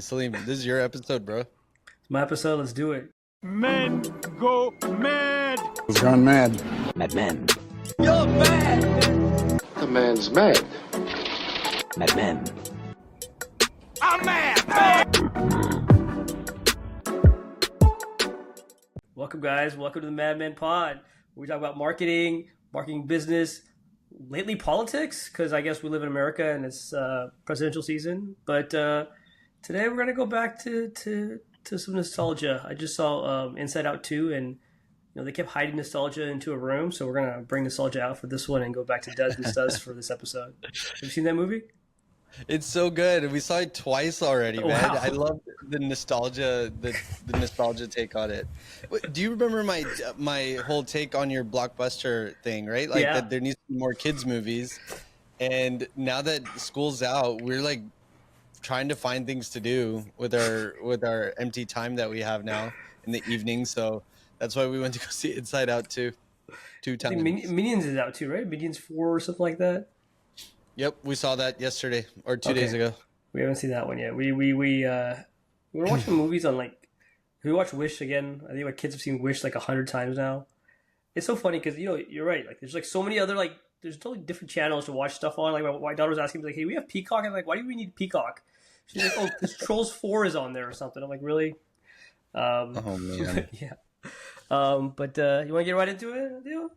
Salim, this is your episode, bro. It's my episode. Let's do it. Men go mad. He's gone mad. Madmen. You're mad. The man's mad. Madmen. I'm mad. Welcome, guys. Welcome to the Madman Pod, where we talk about marketing business, lately politics, because I guess we live in America and it's presidential season. But today we're gonna go back to some nostalgia. I just saw Inside Out 2, and they kept hiding nostalgia into a room, so we're gonna bring nostalgia out for this one and go back to Duds and Studs for this episode. Have you seen that movie? It's so good. We saw it twice already, man. Wow. I love the nostalgia, the nostalgia take on it. Do you remember my whole take on your Blockbuster thing, right? Like Yeah. that there needs to be more kids movies. And now that school's out, we're like trying to find things to do with our empty time that we have now in the evening. So that's why we went to go see Inside Out two I times. think Minions is out too, right? Minions 4 or something like that. Yep, we saw that yesterday or 2 days Okay. ago. We haven't seen that one yet. We were watching movies on we watched Wish again. I think my kids have seen Wish like 100 times now. It's so funny because you're right. Like there's like so many other there's totally different channels to watch stuff on. Like my daughter was asking me like, "Hey, we have Peacock." I'm like, "Why do we need Peacock?" She's like, "Oh, this Trolls 4 is on there or something." I'm like, "Really?" Oh man. Yeah. But you want to get right into it, Deal?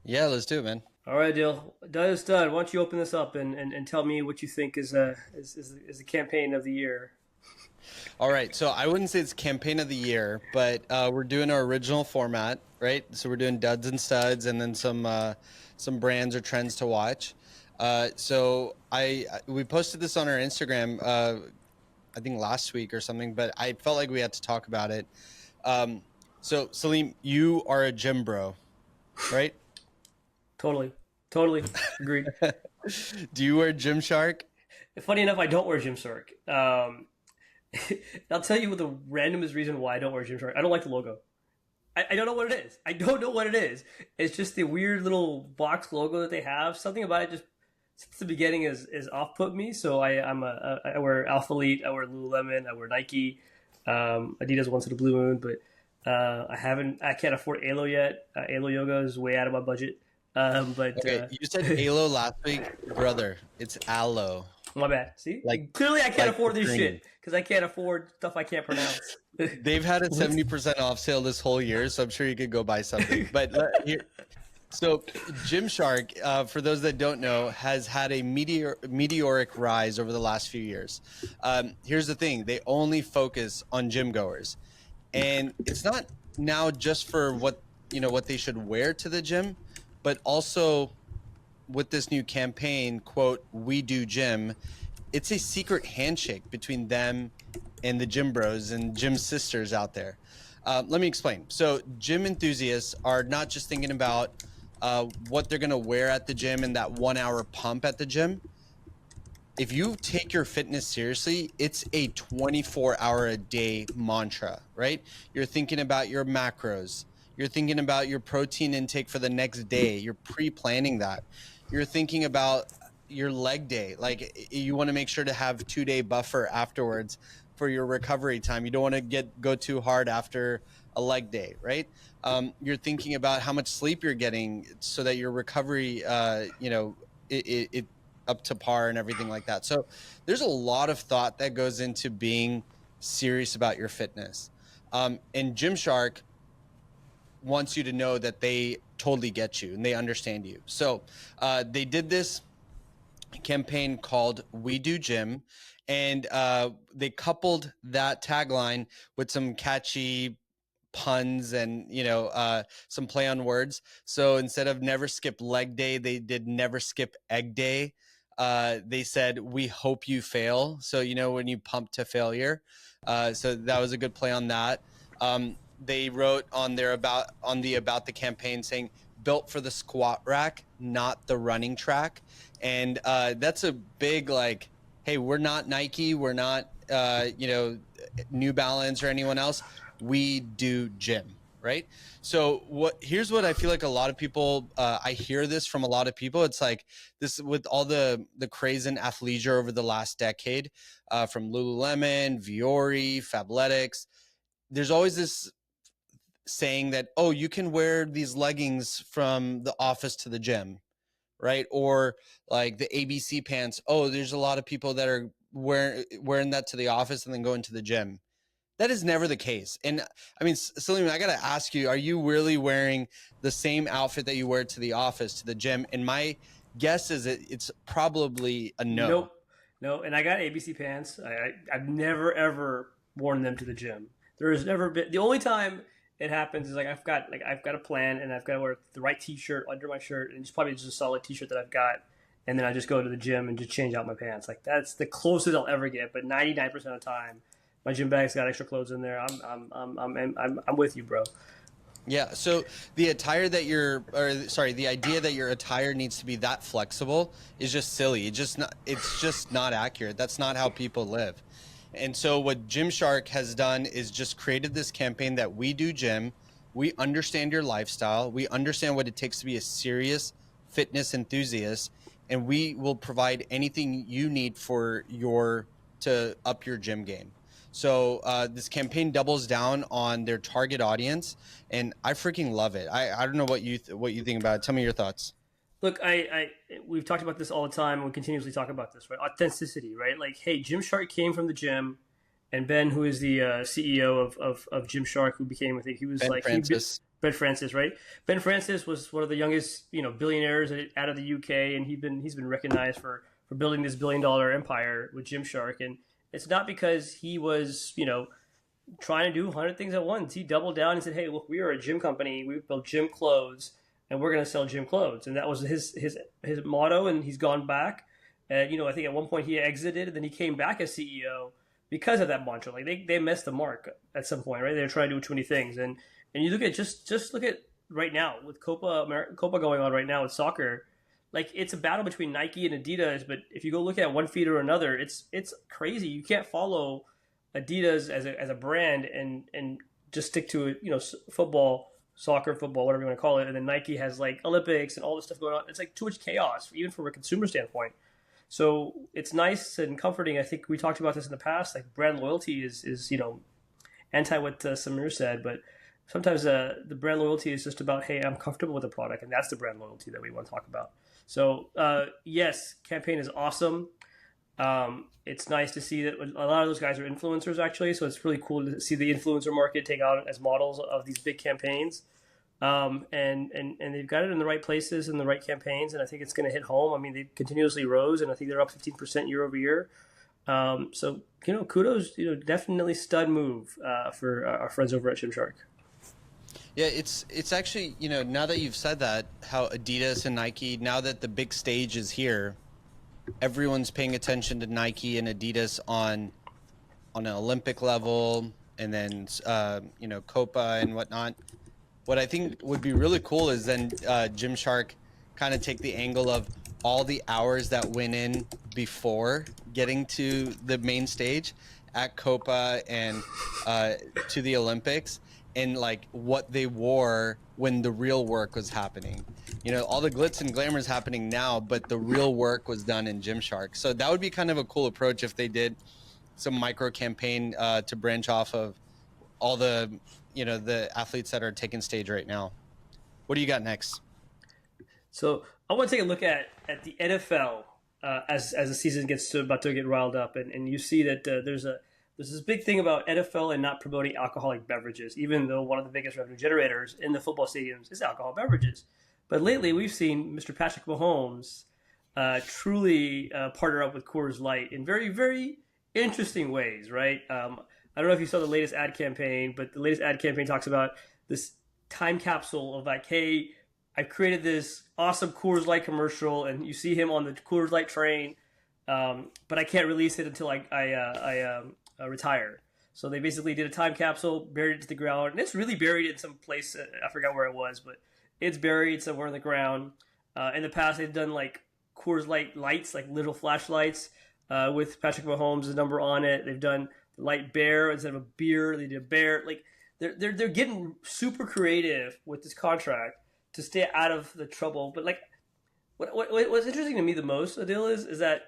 Yeah, let's do it, man. All right, Deal. Stud, why don't you open this up and tell me what you think is the campaign of the year? All right, so I wouldn't say it's campaign of the year, but we're doing our original format, right? So we're doing duds and studs, and then some brands or trends to watch. So we posted this on our Instagram, I think last week or something, but I felt like we had to talk about it. So Salim, you are a gym bro, right? Totally agreed. Do you wear Gymshark? Funny enough, I don't wear Gymshark. I'll tell you the randomest reason why I don't wear Gymshark. I don't like the logo. I don't know what it is. I don't know what it is. It's just the weird little box logo that they have. Something about it just since the beginning is off put me. So I wear Alpha Elite, I wear Lululemon, I wear Nike, Adidas once in a blue moon, but I can't afford Alo yet. Alo Yoga is way out of my budget. Okay, you said Alo last week, brother. It's Aloe. My bad. See, Like- clearly I can't like afford this green. shit because I can't afford stuff I can't pronounce. They've had a 70% off sale this whole year, so I'm sure you could go buy something. But here, so Gymshark, for those that don't know, has had a meteoric rise over the last few years. Here's the thing: they only focus on gym goers, and it's not now just for what they should wear to the gym, but also with this new campaign, quote, "We do gym." It's a secret handshake between them and the gym bros and gym sisters out there. Let me explain. So gym enthusiasts are not just thinking about what they're going to wear at the gym and that 1 hour pump at the gym. If you take your fitness seriously, it's a 24-hour-a-day mantra, right? You're thinking about your macros. You're thinking about your protein intake for the next day. You're pre-planning that. You're thinking about your leg day. Like you want to make sure to have 2-day buffer afterwards for your recovery time. You don't want to go too hard after a leg day, right? You're thinking about how much sleep you're getting so that your recovery, it up to par and everything like that. So there's a lot of thought that goes into being serious about your fitness. And Gymshark wants you to know that they totally get you and they understand you. So they did this campaign called We Do Gym, and they coupled that tagline with some catchy puns and some play on words. So instead of never skip leg day, they did never skip egg day. They said, "We hope you fail." So when you pump to failure. So that was a good play on that. They wrote on about the campaign saying, "Built for the squat rack, not the running track." And that's a big hey, we're not Nike, we're not New Balance or anyone else. We do gym, right? So here's what I feel like a lot of people, I hear this from a lot of people. It's like this with all the craze in athleisure over the last decade, from Lululemon, Viore, Fabletics. There's always this saying that, oh, you can wear these leggings from the office to the gym, right? Or like the ABC pants. Oh, there's a lot of people that are wearing that to the office and then going to the gym. That is never the case. And I mean, Salim, I got to ask you, are you really wearing the same outfit that you wear to the office, to the gym? And my guess is it's probably a no. Nope. No, and I got ABC pants. I've never ever worn them to the gym. There has never been. The only time it happens is I've got a plan and I've got to wear the right T-shirt under my shirt, and it's probably just a solid T-shirt that I've got, and then I just go to the gym and just change out my pants. Like that's the closest I'll ever get. But 99% of the time, my gym bag's got extra clothes in there. I'm with you, bro. Yeah. So the attire that the idea that your attire needs to be that flexible is just silly. It's just not accurate. That's not how people live. And so what Gymshark has done is just created this campaign that we do gym. We understand your lifestyle. We understand what it takes to be a serious fitness enthusiast, and we will provide anything you need to up your gym game. So this campaign doubles down on their target audience, and I freaking love it. I don't know what you think about it. Tell me your thoughts. Look, we've talked about this all the time, and we continuously talk about this, right? Authenticity, right? Like, hey, Gymshark came from the gym, and Ben, who is the CEO of Gymshark, who became, I think he was Ben Francis. Ben Francis, right? Ben Francis was one of the youngest, billionaires out of the UK, and he's been recognized for building this billion-dollar empire with Gymshark, and it's not because he was, trying to do 100 things at once. He doubled down and said, hey, look, we are a gym company. We build gym clothes, and we're going to sell gym clothes. And that was his motto, and he's gone back. I think at one point he exited, and then he came back as CEO because of that mantra. Like they missed the mark at some point, right? They were trying to do too many things. And you look at just look at right now with Copa going on right now with soccer. Like it's a battle between Nike and Adidas, but if you go look at one feed or another, it's crazy. You can't follow Adidas as a brand and just stick to football, soccer, football, whatever you want to call it, and then Nike has like Olympics and all this stuff going on. It's like too much chaos, even from a consumer standpoint. So it's nice and comforting. I think we talked about this in the past. Like brand loyalty is anti what Samir said, but sometimes the brand loyalty is just about, hey, I'm comfortable with the product, and that's the brand loyalty that we want to talk about. So yes, campaign is awesome. It's nice to see that a lot of those guys are influencers actually, so it's really cool to see the influencer market take out as models of these big campaigns. And they've got it in the right places and the right campaigns, and I think it's going to hit home. I mean, they continuously rose, and I think they're up 15% year over year. So kudos, definitely stud move for our friends over at Gymshark. Yeah, it's actually, now that you've said that, how Adidas and Nike, now that the big stage is here, everyone's paying attention to Nike and Adidas on an Olympic level, and then Copa and whatnot. What I think would be really cool is then Gymshark kind of take the angle of all the hours that went in before getting to the main stage at Copa and to the Olympics, and like what they wore when the real work was happening. All the glitz and glamour is happening now, but the real work was done in Gymshark. So that would be kind of a cool approach if they did some micro campaign to branch off of all the the athletes that are taking stage right now. What do you got next? So I want to take a look at the NFL as the season gets about to get riled up, and you see that there's this big thing about NFL and not promoting alcoholic beverages, even though one of the biggest revenue generators in the football stadiums is alcohol beverages. But lately, we've seen Mr. Patrick Mahomes truly partner up with Coors Light in very, very interesting ways, right? I don't know if you saw the latest ad campaign, but the latest ad campaign talks about this time capsule of like, hey, I created this awesome Coors Light commercial, and you see him on the Coors Light train, but I can't release it until I retire. So they basically did a time capsule, buried it to the ground, and it's really buried in some place. I forgot where it was, but it's buried somewhere in the ground. In the past, they've done like Coors Light lights, like little flashlights with Patrick Mahomes' number on it. They've done the light bear instead of a beer. They did a bear. Like they're getting super creative with this contract to stay out of the trouble. But like, what's interesting to me the most, Adil, is that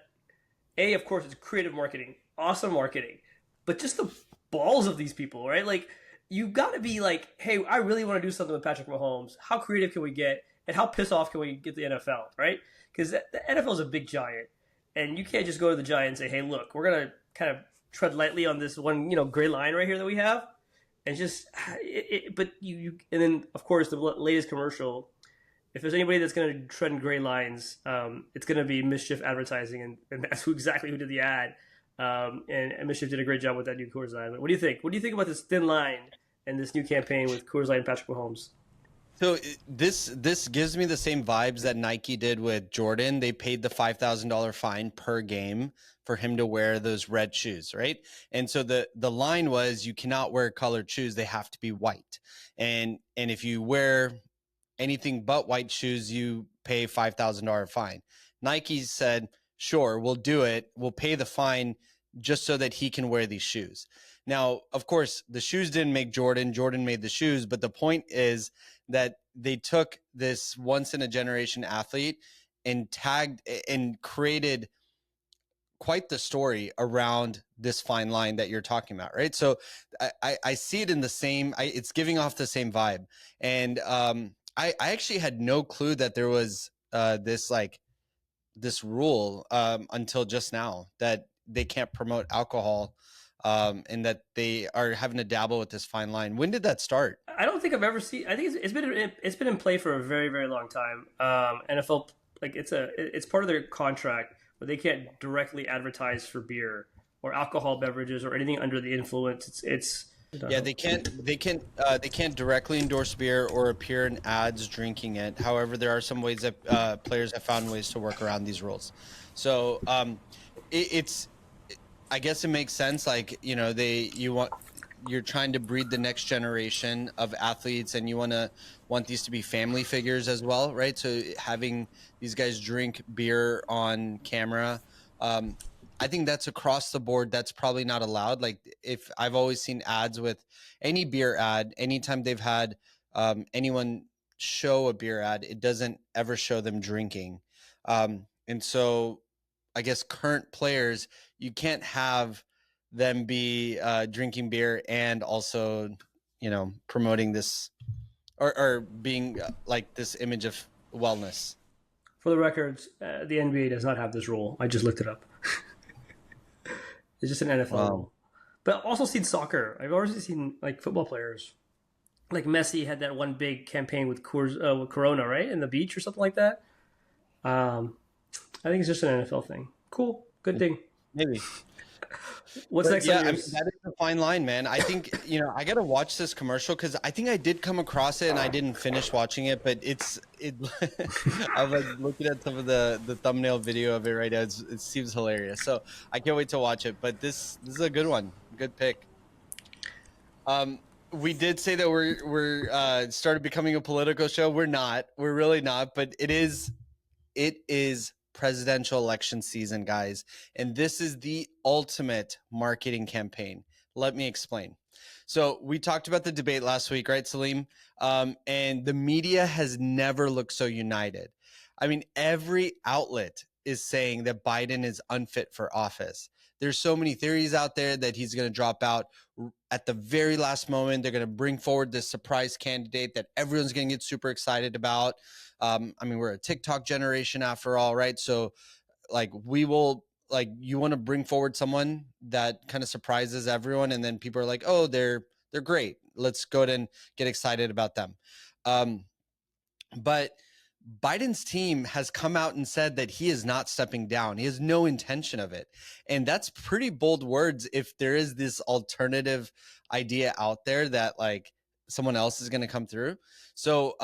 a, of course, it's creative marketing, awesome marketing, but just the balls of these people, right? Like, you've got to be like, hey, I really want to do something with Patrick Mahomes. How creative can we get, and how pissed off can we get the NFL, right? Because the NFL is a big giant, and you can't just go to the giant and say, hey, look, we're gonna kind of tread lightly on this one, gray line right here that we have, and just, but and then of course the latest commercial. If there's anybody that's going to tread in gray lines, it's going to be Mischief Advertising, and that's exactly who did the ad. And Mischief did a great job with that new Coors Light. What do you think? What do you think about this thin line and this new campaign with Coors Light and Patrick Mahomes? So this gives me the same vibes that Nike did with Jordan. They paid the $5,000 fine per game for him to wear those red shoes, right? And so the line was, you cannot wear colored shoes; they have to be white. And if you wear anything but white shoes, you pay $5,000 fine. Nike said, sure, we'll do it. We'll pay the fine just so that he can wear these shoes. Now, of course, the shoes didn't make Jordan. Jordan made the shoes. But the point is that they took this once in a generation athlete and tagged and created quite the story around this fine line that you're talking about, right? So I see it in the same, it's giving off the same vibe. And I actually had no clue that there was this rule until just now, that they can't promote alcohol, and that they are having to dabble with this fine line. When did that start? I don't think I've ever seen. I think it's been in play for a very, very long time. NFL, like, it's part of their contract where they can't directly advertise for beer or alcohol beverages or anything under the influence. Yeah, they can't directly endorse beer or appear in ads drinking it. However, there are some ways that players have found ways to work around these rules. So I guess it makes sense. Like, you're trying to breed the next generation of athletes, and you want these to be family figures as well, right? So having these guys drink beer on camera, I think that's across the board. That's probably not allowed. Like, if I've always seen ads with any beer ad, anytime they've had anyone show a beer ad, it doesn't ever show them drinking. And so I guess current players, you can't have them be drinking beer and also, promoting this or being like this image of wellness. For the record, the NBA does not have this rule. I just looked it up. It's just an NFL rule. But I've also seen soccer. I've also seen like football players. Like Messi had that one big campaign with Coors, with Corona, right? In the beach or something like that. I think it's just an NFL thing. Cool. Good thing. Maybe. What's next? Yeah, that is a fine line, man. I think, I got to watch this commercial because I think I did come across it and I didn't finish watching it, but I was like looking at some of the thumbnail video of it right now. It seems hilarious. So I can't wait to watch it, but this is a good one. Good pick. We did say that we're started becoming a political show. We're not. We're really not, but it is presidential election season, guys, and this is the ultimate marketing campaign. Let me explain. So we talked about the debate last week, right, Salim? And the media has never looked so united. I mean, every outlet is saying that Biden is unfit for office. There's so many theories out there that he's going to drop out at the very last moment. They're going to bring forward this surprise candidate that everyone's going to get super excited about. We're a TikTok generation after all, right? So you want to bring forward someone that kind of surprises everyone. And then people are like, oh, they're great. Let's go ahead and get excited about them. But Biden's team has come out and said that he is not stepping down. He has no intention of it. And that's pretty bold words if there is this alternative idea out there that someone else is going to come through. So,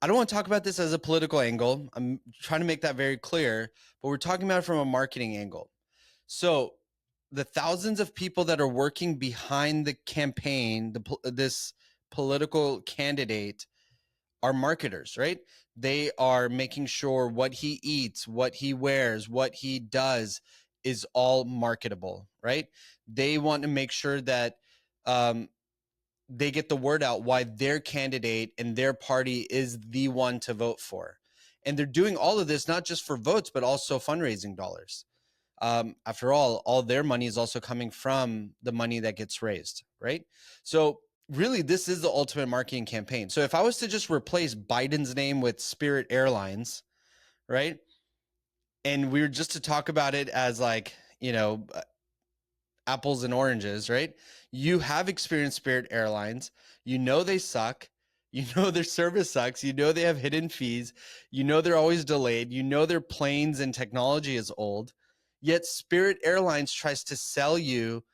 I don't want to talk about this as a political angle. I'm trying to make that very clear, but we're talking about it from a marketing angle. So the thousands of people that are working behind the campaign, this political candidate, are marketers, right? They are making sure what he eats, what he wears, what he does is all marketable, right? They want to make sure that they get the word out why their candidate and their party is the one to vote for. And they're doing all of this not just for votes, but also fundraising dollars. After all their money is also coming from the money that gets raised, right? So really, this is the ultimate marketing campaign. So if I was to just replace Biden's name with Spirit Airlines, right? And we were just to talk about it as like, apples and oranges, right? You have experienced Spirit Airlines. You know they suck. You know their service sucks. You know they have hidden fees. You know they're always delayed. You know their planes and technology is old. Yet Spirit Airlines tries to sell you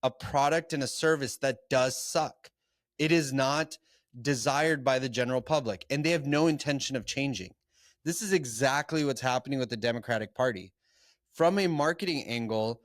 a product and a service that does suck. It is not desired by the general public, and they have no intention of changing. This is exactly what's happening with the Democratic Party. From a marketing angle,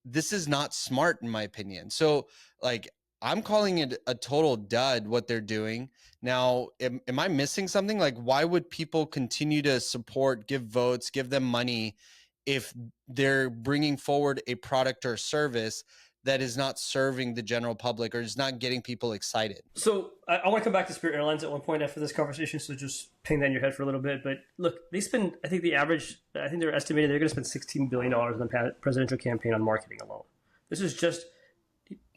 this is not smart, in my opinion. So, like, I'm calling it a total dud what they're doing. Now, am I missing something? Like, why would people continue to support, give votes, give them money if they're bringing forward a product or service that is not serving the general public or is not getting people excited? So I want to come back to Spirit Airlines at one point after this conversation. So just ping that in your head for a little bit. But look, they spend, I think they're estimating they're going to spend $16 billion on the presidential campaign on marketing alone. This is just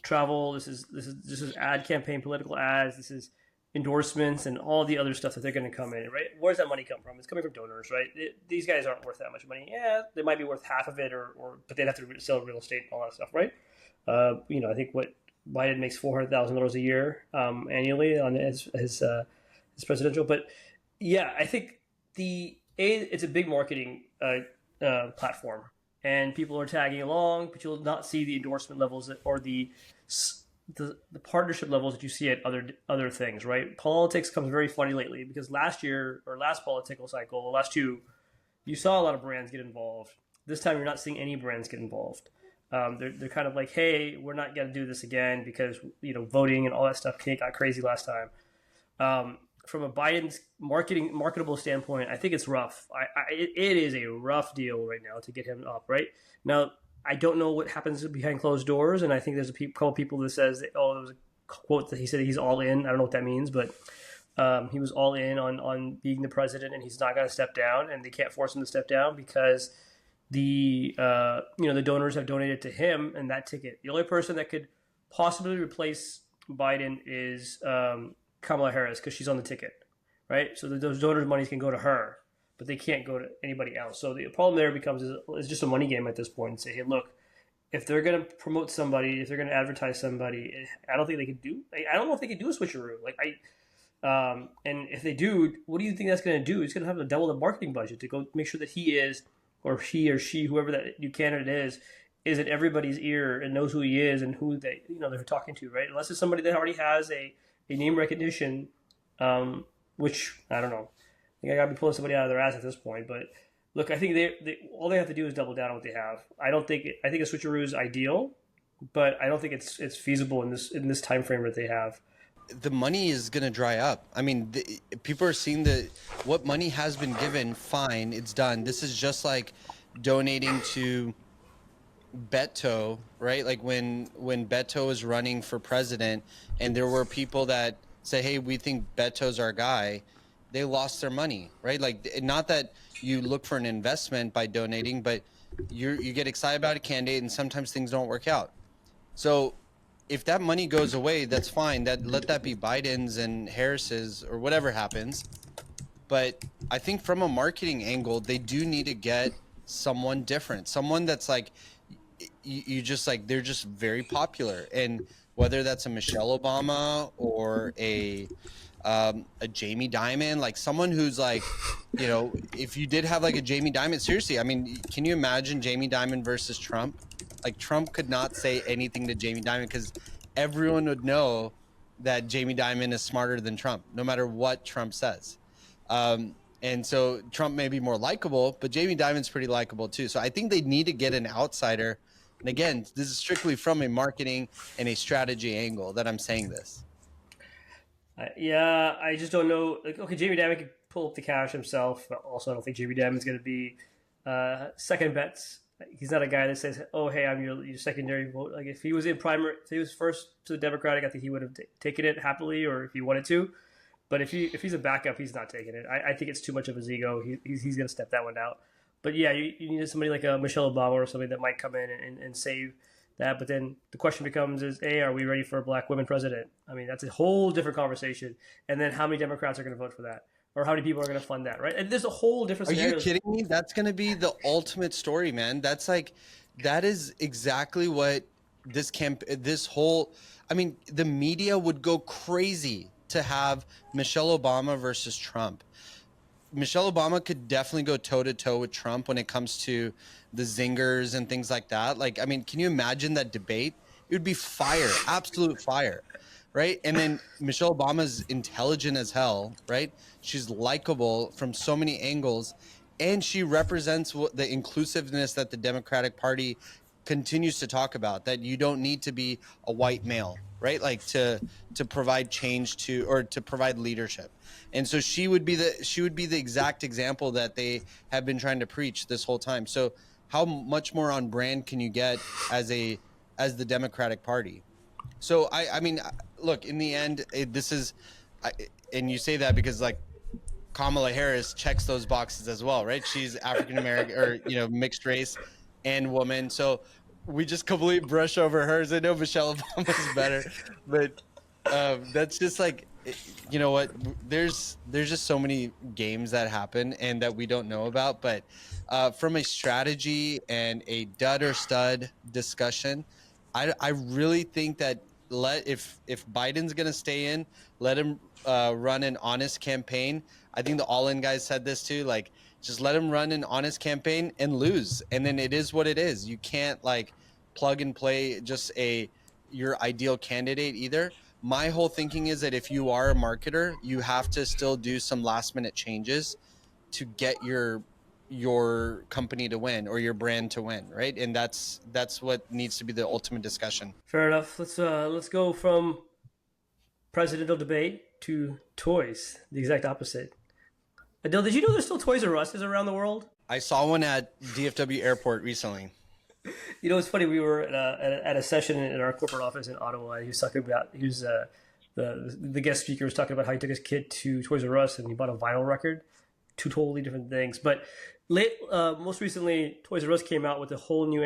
travel. This is ad campaign, political ads. This is endorsements and all the other stuff that they're going to come in, right? Where's that money come from? It's coming from donors, right? These guys aren't worth that much money. Yeah, they might be worth half of it, but they'd have to sell real estate and all that stuff, right? I think what Biden makes $400,000 a year annually on his presidential. But yeah, I think it's a big marketing platform, and people are tagging along, but you'll not see the endorsement levels or the partnership levels that you see at other things, right? Politics comes very funny lately because last political cycle, the last two, you saw a lot of brands get involved. This time, you're not seeing any brands get involved. They're kind of like, hey, we're not going to do this again because voting and all that stuff got crazy last time. From a Biden's marketable standpoint, I think it's rough. It is a rough deal right now to get him up. Right now, I don't know what happens behind closed doors, and I think there's a couple people that says, there was a quote that he said he's all in. I don't know what that means, but he was all in on being the president, and he's not going to step down, and they can't force him to step down because the donors have donated to him and that ticket. The only person that could possibly replace Biden is Kamala Harris because she's on the ticket, right? So those donors' monies can go to her, but they can't go to anybody else. So the problem there becomes is just a money game at this point. And say, hey, look, if they're going to promote somebody, if they're going to advertise somebody, I don't think they could do. I don't know if they could do a switcheroo. And if they do, what do you think that's going to do? It's going to have to double the marketing budget to go make sure that he or she, whoever that new candidate is at everybody's ear and knows who he is and who they're talking to, right? Unless it's somebody that already has a name recognition, which I don't know. I think I got to be pulling somebody out of their ass at this point. But look, I think all they have to do is double down on what they have. I think a switcheroo is ideal, but I don't think it's feasible in this time frame that they have. The money is going to dry up. I mean, people are seeing what money has been given. Fine, it's done. This is just like donating to Beto, right? Like when Beto was running for president, and there were people that say, "Hey, we think Beto's our guy." They lost their money, right? Like, not that you look for an investment by donating, but you get excited about a candidate, and sometimes things don't work out. So if that money goes away, that's fine. Let that be Biden's and Harris's or whatever happens. But I think from a marketing angle, they do need to get someone different, someone that's like, you just like, they're just very popular. And whether that's a Michelle Obama or a Jamie Dimon, like someone who's like, if you did have like a Jamie Dimon, seriously, I mean, can you imagine Jamie Dimon versus Trump? Like, Trump could not say anything to Jamie Dimon because everyone would know that Jamie Dimon is smarter than Trump, no matter what Trump says. And so Trump may be more likable, but Jamie Dimon's pretty likable too. So I think they need to get an outsider. And again, this is strictly from a marketing and a strategy angle that I'm saying this. Yeah, I just don't know. Like, okay, Jamie Dimon could pull up the cash himself. But also, I don't think Jamie Dimon's going to be second bets He's not a guy that says, "Oh, hey, I'm your secondary vote." Like if he was in primary, if he was first to the Democratic, I think he would have taken it happily, or if he wanted to. But if he's a backup, he's not taking it. I think it's too much of his ego. He's going to step that one out. But yeah, you need somebody like a Michelle Obama or somebody that might come in and save that. But then the question becomes: is are we ready for a black women president? I mean, that's a whole different conversation. And then how many Democrats are going to vote for that, or how many people are going to fund that, right? And there's a whole different. Are you kidding me? That's going to be the ultimate story, man. That is exactly what this whole. I mean, the media would go crazy to have Michelle Obama versus Trump. Michelle Obama could definitely go toe to toe with Trump when it comes to the zingers and things like that. Like, I mean, can you imagine that debate? It would be fire, absolute fire, right? And then Michelle Obama's intelligent as hell, right? She's likable from so many angles, and she represents the inclusiveness that the Democratic Party continues to talk about, that you don't need to be a white male, right? Like to provide change or to provide leadership. And so she would be the exact example that they have been trying to preach this whole time. So how much more on brand can you get as the Democratic Party? So I mean, look, in the end, and you say that because like Kamala Harris checks those boxes as well, right? She's African American or mixed race and woman. So we just completely brush over hers. I know Michelle Obama's better, but that's just like, you know what? There's just so many games that happen and that we don't know about. But from a strategy and a dud or stud discussion, I really think that if Biden's gonna stay in, let him run an honest campaign. I think the All In guys said this too. Like, just let him run an honest campaign and lose, and then it is what it is. You can't like plug and play just your ideal candidate either. My whole thinking is that if you are a marketer, you have to still do some last minute changes to get your company to win or your brand to win, right? And that's what needs to be the ultimate discussion. Fair enough. Let's go from presidential debate to toys, the exact opposite. Adele, did you know there's still Toys R Us around the world? I saw one at DFW Airport recently. You know, it's funny. We were at a session in our corporate office in Ottawa. And he was talking about the guest speaker was talking about how he took his kid to Toys R Us and he bought a vinyl record. Two totally different things. But most recently, Toys R Us came out with a whole new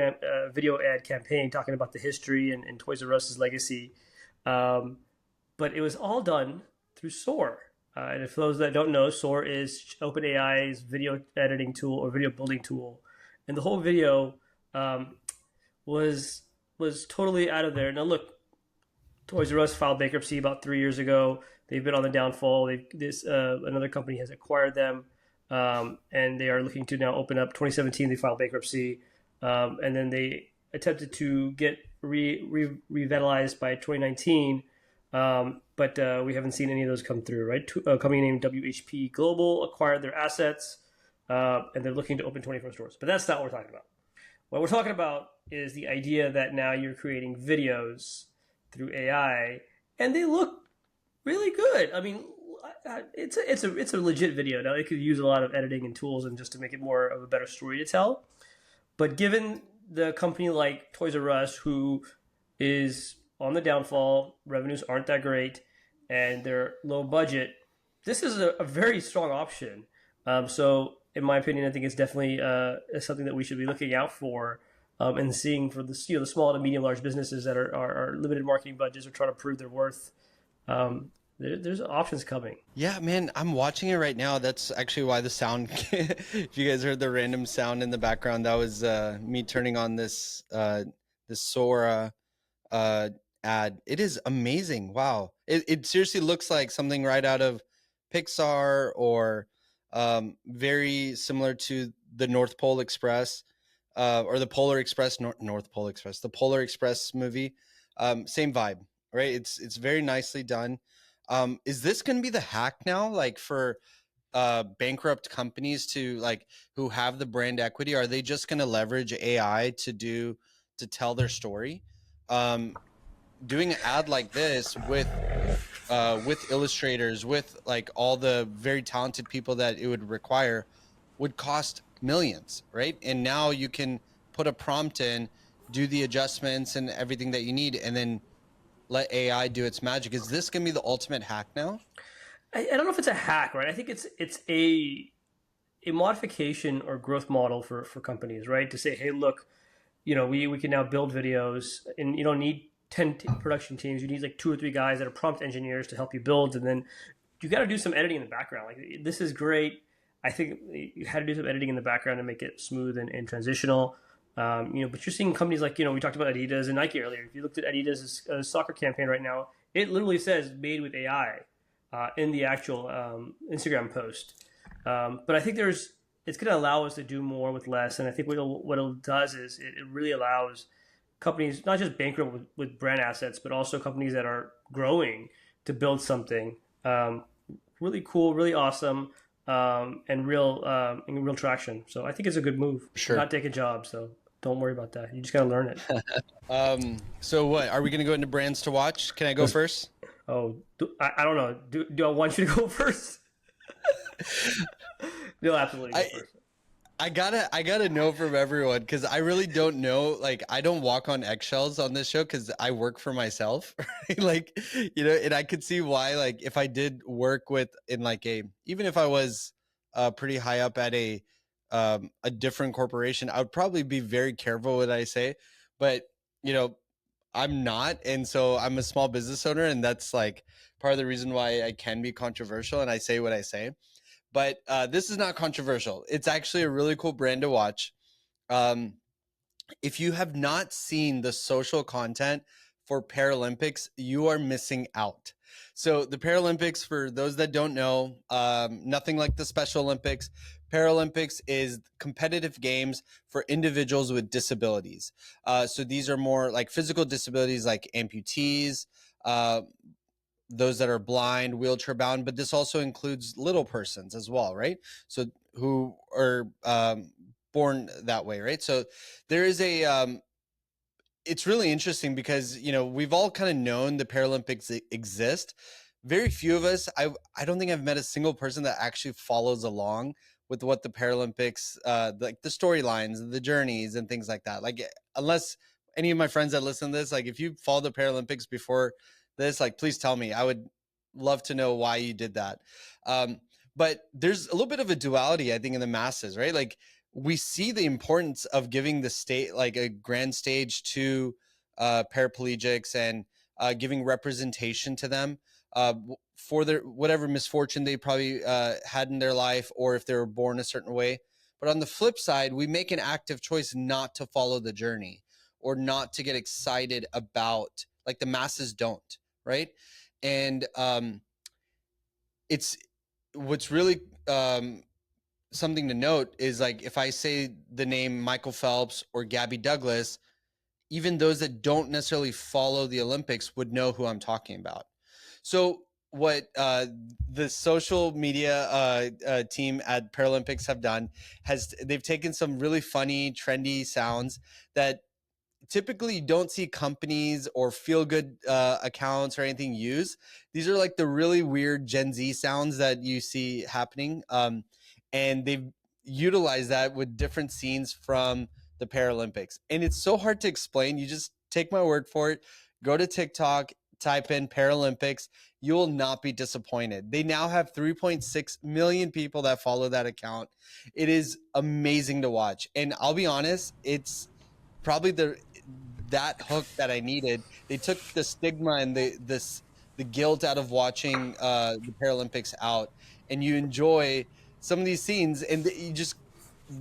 video ad campaign talking about the history and Toys R Us's legacy. But it was all done through Soar. And for those that don't know, Soar is OpenAI's video editing tool or video building tool. And the whole video was totally out of there. Now look, Toys R Us filed bankruptcy about 3 years ago. They've been on the downfall. Another company has acquired them, and they are looking to now open up. 2017, they filed bankruptcy, and then they attempted to get revitalized by 2019, but we haven't seen any of those come through. Right, a company named WHP Global acquired their assets, and they're looking to open 24 stores. But that's not what we're talking about. What we're talking about is the idea that now you're creating videos through AI, and they look really good. I mean, it's a legit video. Now it could use a lot of editing and tools and just to make it more of a better story to tell. But given the company like Toys R Us, who is on the downfall, revenues aren't that great, and they're low budget, this is a very strong option. So in my opinion, I think it's definitely something that we should be looking out for and seeing for the small to medium large businesses that are limited marketing budgets or trying to prove their worth. There's options coming. Yeah, man, I'm watching it right now. That's actually why the sound, if you guys heard the random sound in the background, that was me turning on this Sora ad. It is amazing. Wow. It seriously looks like something right out of Pixar or very similar to the North Pole Express or the Polar Express, North Pole Express, the Polar Express movie. Same vibe, right? It's very nicely done. Is this going to be the hack now, like for bankrupt companies to like who have the brand equity? Are they just going to leverage AI to tell their story? Doing an ad like this with illustrators, with like all the very talented people that it would require, would cost millions, right? And now you can put a prompt in, do the adjustments and everything that you need, and then let AI do its magic. Is this going to be the ultimate hack now? I don't know if it's a hack, right? I think it's a modification or growth model for companies, right? To say, hey, look, we can now build videos, and you don't need 10 production teams. You need like 2 or 3 guys that are prompt engineers to help you build, and then you got to do some editing in the background. Like, this is great. I think you had to do some editing in the background to make it smooth and transitional. But you're seeing companies like, we talked about Adidas and Nike earlier. If you looked at Adidas' soccer campaign right now, it literally says made with AI in the actual Instagram post. But I think it's going to allow us to do more with less. And I think what it does is it really allows companies, not just bankrupt with brand assets, but also companies that are growing to build something really cool, really awesome, and real traction. So I think it's a good move. Sure. Not take a job, so don't worry about that. You just got to learn it. So what, are we going to go into brands to watch? Can I go first? Oh, I don't know. Do I want you to go first? You'll absolutely go first. I gotta know from everyone, because I really don't know. Like, I don't walk on eggshells on this show because I work for myself. Right? Like, and I could see why. Like, if I did work even if I was pretty high up at a different corporation, I would probably be very careful what I say. But I'm not, and so I'm a small business owner, and that's like part of the reason why I can be controversial and I say what I say. But this is not controversial. It's actually a really cool brand to watch. If you have not seen the social content for Paralympics, you are missing out. So the Paralympics, for those that don't know, nothing like the Special Olympics. Paralympics is competitive games for individuals with disabilities. So these are more like physical disabilities, like amputees, those that are blind, wheelchair bound, but this also includes little persons as well, right? So who are born that way, right? So there is it's really interesting because, we've all kind of known the Paralympics exist. Very few of us, I don't think I've met a single person that actually follows along with what the Paralympics, like the storylines, the journeys and things like that. Like, unless any of my friends that listen to this, like if you follow the Paralympics before this, like, please tell me. I would love to know why you did that. But there's a little bit of a duality, I think, in the masses, right? Like, we see the importance of giving the state like a grand stage to paraplegics and giving representation to them for their whatever misfortune they probably had in their life, or if they were born a certain way. But on the flip side, we make an active choice not to follow the journey or not to get excited about, like the masses don't, right? And it's what's really something to note is, like, if I say the name Michael Phelps or Gabby Douglas, even those that don't necessarily follow the Olympics would know who I'm talking about. So what the social media team at Paralympics have done they've taken some really funny, trendy sounds that typically you don't see companies or feel good accounts or anything use. These are like the really weird Gen Z sounds that you see happening. And they've utilized that with different scenes from the Paralympics. And it's so hard to explain. You just take my word for it. Go to TikTok, type in Paralympics. You will not be disappointed. They now have 3.6 million people that follow that account. It is amazing to watch. And I'll be honest, it's probably that hook that I needed. They took the stigma and the guilt out of watching the Paralympics out, and you enjoy some of these scenes, and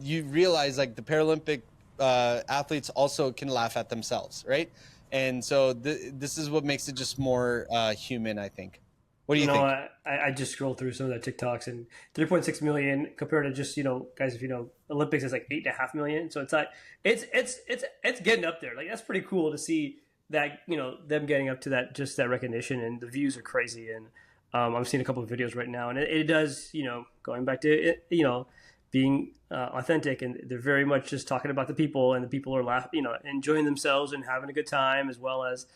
you realize, like, the Paralympic athletes also can laugh at themselves, right? And so this is what makes it just more human, I think. What do you think? I just scrolled through some of the TikToks, and 3.6 million compared to just, guys, if Olympics is like 8.5 million. So it's like, it's getting up there. Like, that's pretty cool to see that, them getting up to that recognition, and the views are crazy. And I've seen a couple of videos right now, and it does, going back to it, being authentic, and they're very much just talking about the people, and the people are laughing, enjoying themselves and having a good time, as well as,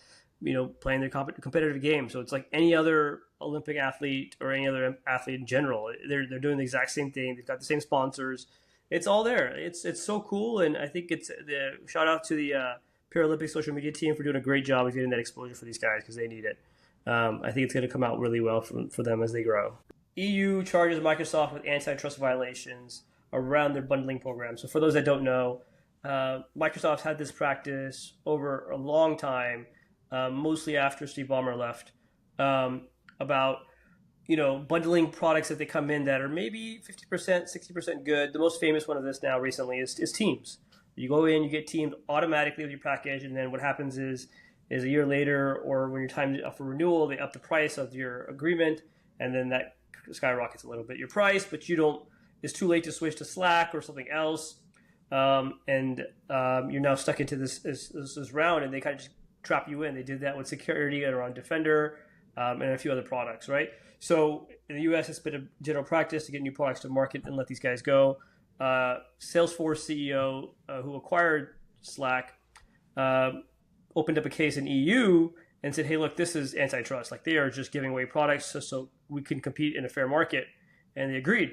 playing their competitive game. So it's like any other Olympic athlete or any other athlete in general. They're doing the exact same thing. They've got the same sponsors. It's all there. It's so cool, and I think it's the shout out to the Paralympic social media team for doing a great job of getting that exposure for these guys because they need it. I think it's going to come out really well for them as they grow. EU charges Microsoft with antitrust violations around their bundling program. So for those that don't know, Microsoft's had this practice over a long time, mostly after Steve Ballmer left, about bundling products that they come in that are maybe 50%, 60% good. The most famous one of this now recently is Teams. You go in, you get Teams automatically with your package, and then what happens is a year later or when your time up for renewal, they up the price of your agreement, and then that skyrockets a little bit your price, but it's too late to switch to Slack or something else, and you're now stuck into this round, and they kind of just trap you in. They did that with security and around Defender and a few other products, right? So in the U.S., it's been a general practice to get new products to market and let these guys go. Salesforce CEO who acquired Slack opened up a case in EU and said, hey, look, this is antitrust. Like they are just giving away products so we can compete in a fair market. And they agreed.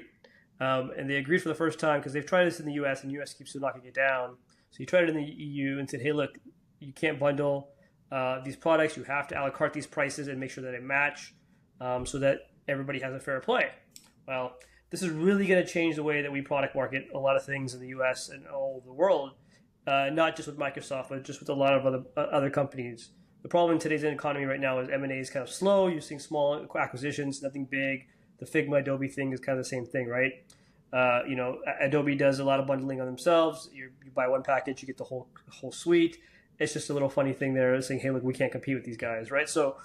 And they agreed for the first time because they've tried this in the U.S. and the U.S. keeps knocking it down. So he tried it in the EU and said, hey, look, you can't bundle these products. You have to a la carte these prices and make sure that they match so that everybody has a fair play. Well, this is really going to change the way that we product market a lot of things in the U.S. and all over the world, not just with Microsoft, but just with a lot of other companies. The problem in today's economy right now is M&A is kind of slow. You're seeing small acquisitions, nothing big. The Figma Adobe thing is kind of the same thing, right? Adobe does a lot of bundling on themselves. You buy one package, you get the whole suite. It's just a little funny thing there saying, hey, look, we can't compete with these guys, right? So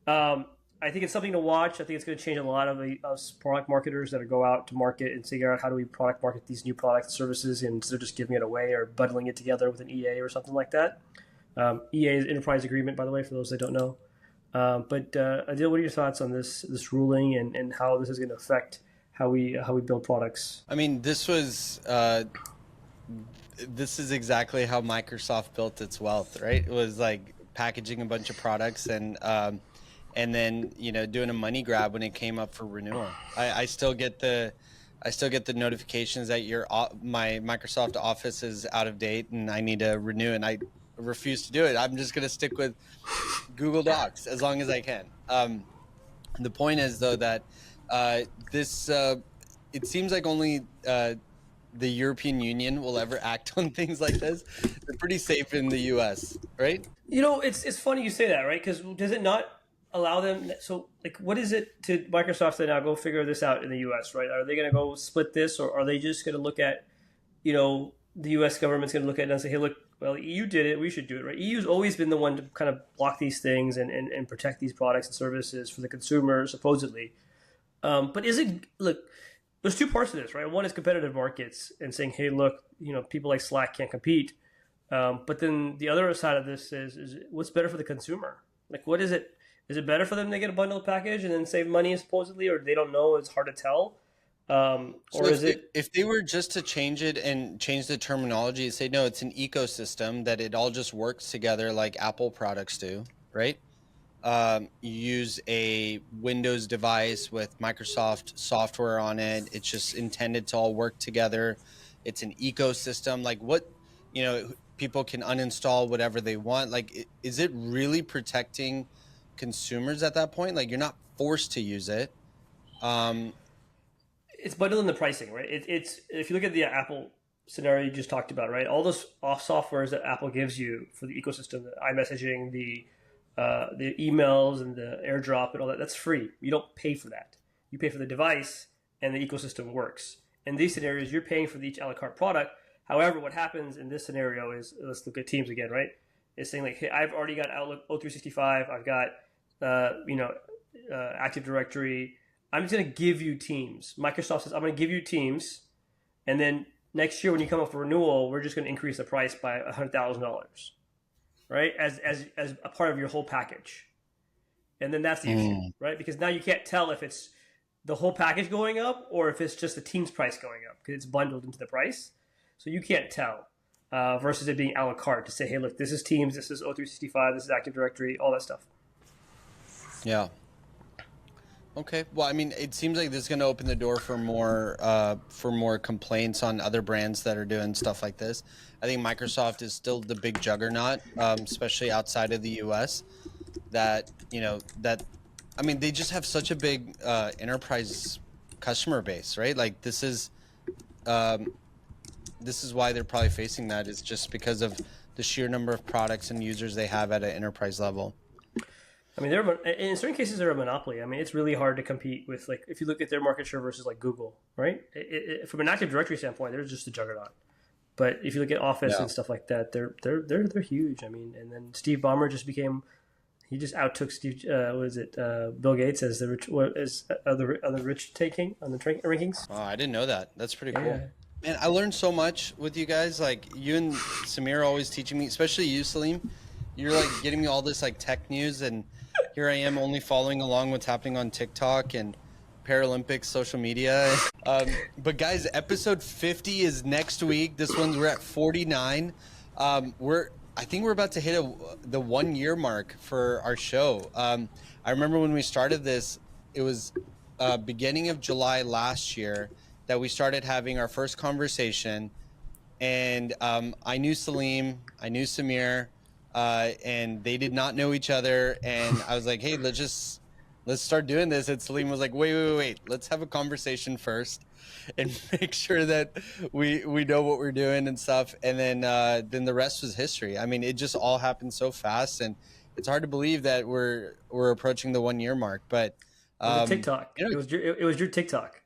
I think it's something to watch. I think it's going to change a lot of us product marketers that go out to market and figure out how do we product market these new products and services instead of just giving it away or bundling it together with an EA or something like that. EA is enterprise agreement, by the way, for those that don't know. But Adil, what are your thoughts on this ruling and how this is going to affect how we build products? I mean, this is exactly how Microsoft built its wealth, right? It was like packaging a bunch of products and then doing a money grab when it came up for renewal. I still get the notifications that my Microsoft Office is out of date and I need to renew, and I refuse to do it. I'm just going to stick with Google Docs as long as I can. The point is though that it seems like only the European Union will ever act on things like this. They're pretty safe in the US, right? It's funny you say that, right? Because does it not allow them? So, like, what is it to Microsoft to now go figure this out in the US, right? Are they going to go split this, or are they just going to look at, the US government's going to look at it and say, hey, look, well, EU did it, we should do it, right? EU's always been the one to kind of block these things and protect these products and services for the consumer, supposedly. But there's two parts to this, right? One is competitive markets and saying, hey, look, people like Slack can't compete. But then the other side of this is what's better for the consumer? Like, what is it? Is it better for them to get a bundled package and then save money supposedly, or they don't know? It's hard to tell. If they were just to change it and change the terminology and say, no, it's an ecosystem, that it all just works together like Apple products do, right? You use a Windows device with Microsoft software on it. It's just intended to all work together. It's an ecosystem. Like people can uninstall whatever they want. Like, is it really protecting consumers at that point? Like, you're not forced to use it. It's bundling the pricing, right? It's if you look at the Apple scenario you just talked about, right? All those softwares that Apple gives you for the ecosystem, the iMessaging, the emails and the AirDrop and all that, that's free. You don't pay for that. You pay for the device and the ecosystem works. In these scenarios, you're paying for each a la carte product. However, what happens in this scenario is, let's look at Teams again, right? It's saying like, hey, I've already got Outlook O365. I've got, Active Directory. I'm just going to give you Teams. Microsoft says, I'm going to give you Teams. And then next year when you come up for renewal, we're just going to increase the price by $100,000. Right, as a part of your whole package, and then that's the issue, right? Because now you can't tell if it's the whole package going up or if it's just the Teams price going up because it's bundled into the price, so you can't tell. Versus it being a la carte to say, hey, look, this is Teams, this is O365, this is Active Directory, all that stuff. Yeah. Okay. Well, I mean, it seems like this is going to open the door for more complaints on other brands that are doing stuff like this. I think Microsoft is still the big juggernaut, especially outside of the U.S. That I mean, they just have such a big enterprise customer base, right? Like this is why they're probably facing that. Is just because of the sheer number of products and users they have at an enterprise level. I mean, in certain cases they're a monopoly. I mean, it's really hard to compete with, like, if you look at their market share versus like Google, right? From an Active Directory standpoint, they're just a juggernaut. But if you look at Office and stuff like that, they're huge. I mean, and then Steve Ballmer just outtook Bill Gates as the rich taking on the rankings. Oh, I didn't know that. That's pretty cool. Yeah. Man, I learned so much with you guys. Like you and Samir are always teaching me, especially you, Salim. You're like getting me all this like tech news, and here I am only following along what's happening on TikTok and Paralympics social media. But guys, episode 50 is next week. We're at 49. I think we're about to hit the 1 year mark for our show. I remember when we started this, it was beginning of July last year that we started having our first conversation, and I knew Salim, I knew Samir, and they did not know each other, and I was like, hey, let's start doing this. And Salim was like, wait, let's have a conversation first and make sure that we know what we're doing and stuff, and then the rest was history. I mean, it just all happened so fast, and it's hard to believe that we're approaching the 1 year mark. But TikTok, it was your TikTok.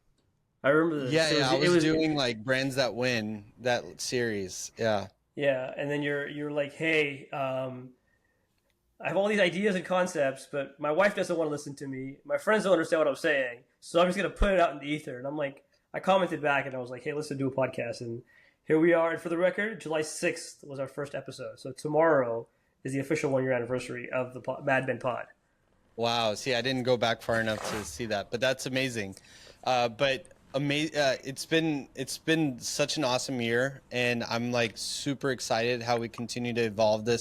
I remember this. Yeah, I was doing like Brands That Win, that series. Yeah. Yeah, and then you're like, hey, I have all these ideas and concepts, but my wife doesn't want to listen to me. My friends don't understand what I'm saying, so I'm just gonna put it out in the ether. And I'm like, I commented back, and I was like, hey, let's do a podcast. And here we are. And for the record, July 6th was our first episode. So tomorrow is the official 1 year anniversary of the Mad Men Pod. Wow. See, I didn't go back far enough to see that, but that's amazing. It's been such an awesome year, and I'm like super excited how we continue to evolve the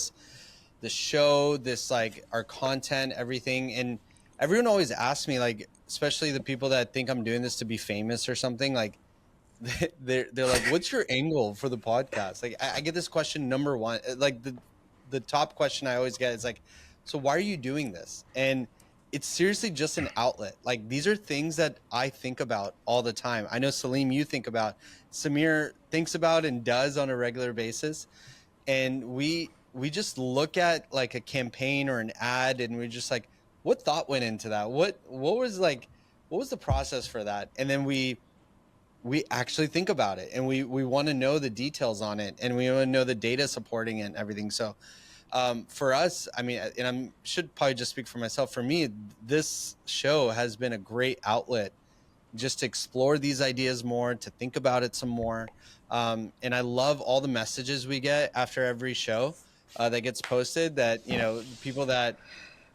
show, like our content, everything. And everyone always asks me, like, especially the people that think I'm doing this to be famous or something, like they're like, what's your angle for the podcast? Like I get this question number one, like the top question I always get is like, so why are you doing this? And it's seriously just an outlet. Like these are things that I think about all the time. I know Salim, you think about, Samir thinks about and does on a regular basis. And we just look at like a campaign or an ad, and we're just like, what thought went into that? What was the process for that? And then we actually think about it, and we want to know the details on it, and we want to know the data supporting it and everything. So for us, I mean, and I should probably just speak for myself. For me, this show has been a great outlet just to explore these ideas more, to think about it some more. And I love all the messages we get after every show that gets posted, that, you know, people that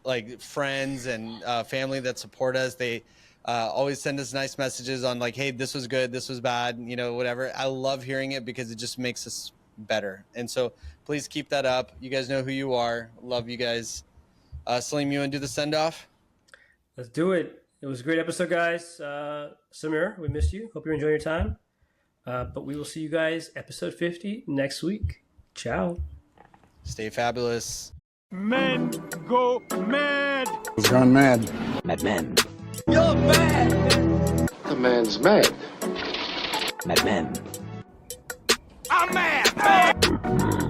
like friends and family that support us, they always send us nice messages on like, hey, this was good, this was bad, you know, whatever. I love hearing it because it just makes us better. And so please keep that up. You guys know who you are. Love you guys. Salim, you want to do the send off? Let's do it. It was a great episode, guys. Samir, we missed you. Hope you're enjoying your time. But we will see you guys episode 50 next week. Ciao. Stay fabulous. Men go mad. He's gone mad. Mad Men. You're bad. The man's mad. Mad Men. I'm mad.